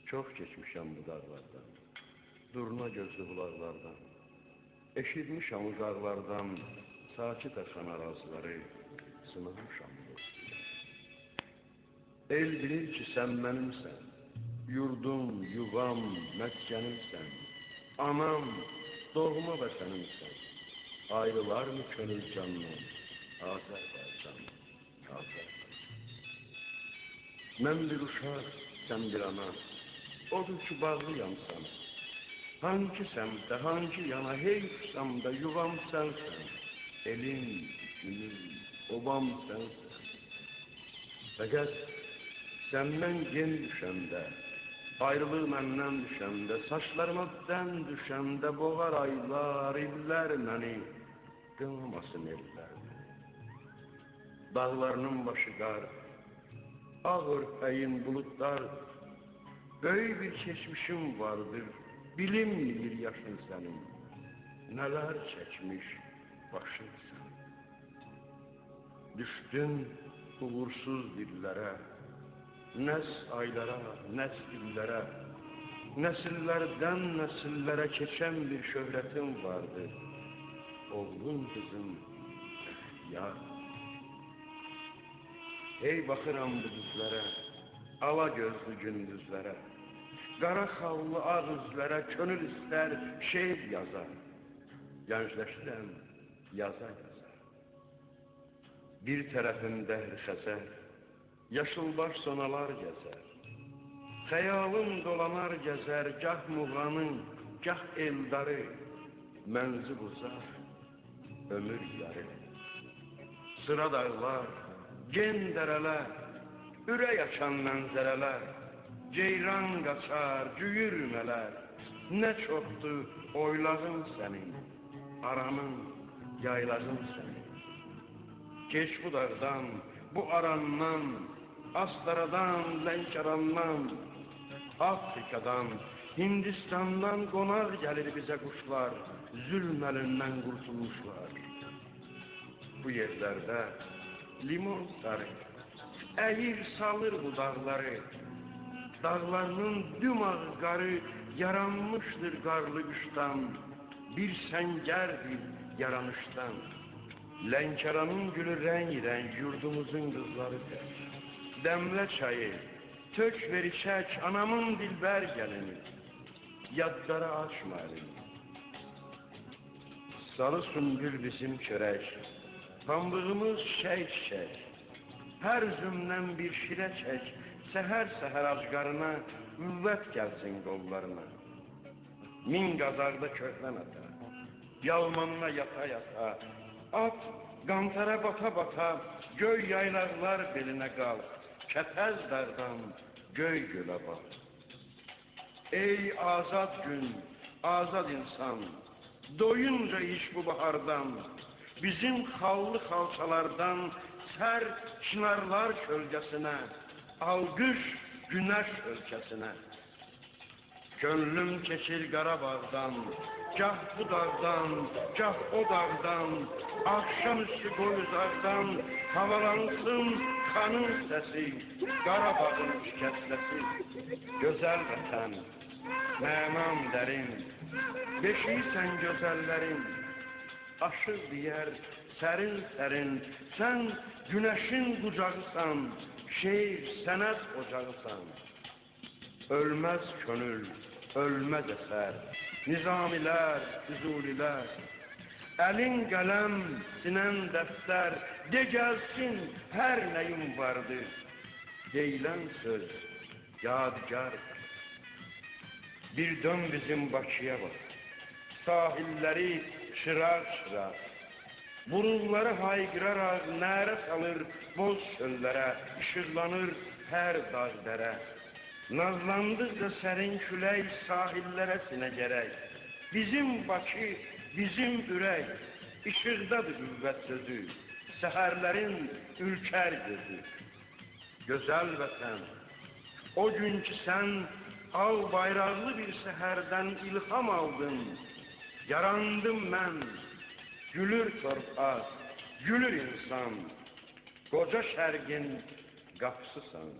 Çok geçmişəm bu dağlardan, durna gözlü bulaqlardan, eşitmişəm uzaqlardan, sakit əsən araziləri, sınırmışam dostluğa. El bilir ki, sən mənimsən, yurdum, yuvam, məskənimsən, anam, doğma vətənimsən, ayrılar mı könül candan, Azərbaycan, Azərbaycan. Mən bir uşaq, sən bir ana, odur ki, bağlıyam sana. Hangi səmtə, hangi yana, hey qısamda yuvam sənsən, elim, günüm, obam sənsən. Fəqət səndən gen düşəndə, ayrılığı məndən düşəndə, saçlarıma dən düşəndə, boğar aylar, illər məni, qınamasın ellər məni. Dağlarının başı qar, ağ örpəyin bulutlar, böyük bir keçmişim vardır, bilinmir yaşın sənin, nələr çəkmiş başın sən. Düşdün uğursuz dillərə, nəs aylara, nəs illərə, nəsillərdən nəsillərə keçən bir şöhrətin vardır, oğlun qızım, yar. Hey baxıram bu düzlərə, ala gözlü gündüzlərə, qara xallı ağ üzlərə, könül istər şeir yazar, gəncləşirəm yaza yaza. Bir tərəfində xəzər, yaşılbaş sonalar gəzər, xəyalım dolanar gəzər, gah Muğanın, gah Eldarı, mənzil uzaq, ömür yarı. Sıra dağlar, gen dərələr, ürək açan mənzərələr, ceyran qaçar, cüyürmələr, nə çoxdur oylağın sənin, aranın, yaylağın sənin. Geç bu dağdan, bu arandan, Astaradan, Lənkərandan, Afrikadan, Hindistandan qonaq gəlir bizə quşlar, zülm əlindən qurtulmuşlar. Bu yerlərdə limon sarı, əyir salır bu dağları, dağlarının dümağ qarı yaranmışdır qarlı qışdan, bir səngərdir yaranışdan. Lənkəranın gülü rəng-rəng yurdumuzun qızlarıdır. Dəmlə çayı, tök ver içək anamın dilbər gəlini, yadlara açma əlini. Salı sümbül bizim çörək, pambığımız çiçək-çiçək, hər üzümdən bir şirə çək, səhər-səhər acqarına, qüvvət gəlsin qollarına. Min qazaqda köhlən ata, yalmanına yata-yata, at qantara bata-bata, göy yaylaqlar belinə qalx, kəpəz dağdan göy gölə bax. Ey azad gün, azad insan, doyunca iç bu bahardan, bizim xallı xalçalardan sər çınarlar kölgəsinə, alqış günəş ölkəsinə. Gönlüm keçir Qarabağdan, gah bu dağdan, gah o dağdan, akşamüstü qoyuzaqdan havalansın kanın səsi, Qarabağın şikəstəsi. Gözəl vətən, mənam dərin, beşiysən gözəllərin, aşır deyər sərin-sərin, sən günəşin qucağısan, şeir sənət ocağısan. Ölməz könül, ölməz əsər, nizamilər, füzulilər, əlin qələm, sinən dəftər, de gəlsin hər nəyim vardır, deyilən söz yadigardır. Bir dön bizim Bakıya bax, sahilləri çıraq-çıraq, burunları hayqıraraq nərə salır boz çöllərə, işıqlanır hər dağ dərə. Nazlandıqca sərin külək sahillərə sinə gərək, bizim Bakı, bizim ürək, işıqdadır qüvvət sözü, səhərlərin ülkər gözü. Gözəl vətən, o gün ki sən al bayraqlı bir səhərdən ilham aldın, yarandım mən, gülür torpaq, gülür insan, qoca şərqin qapısısan.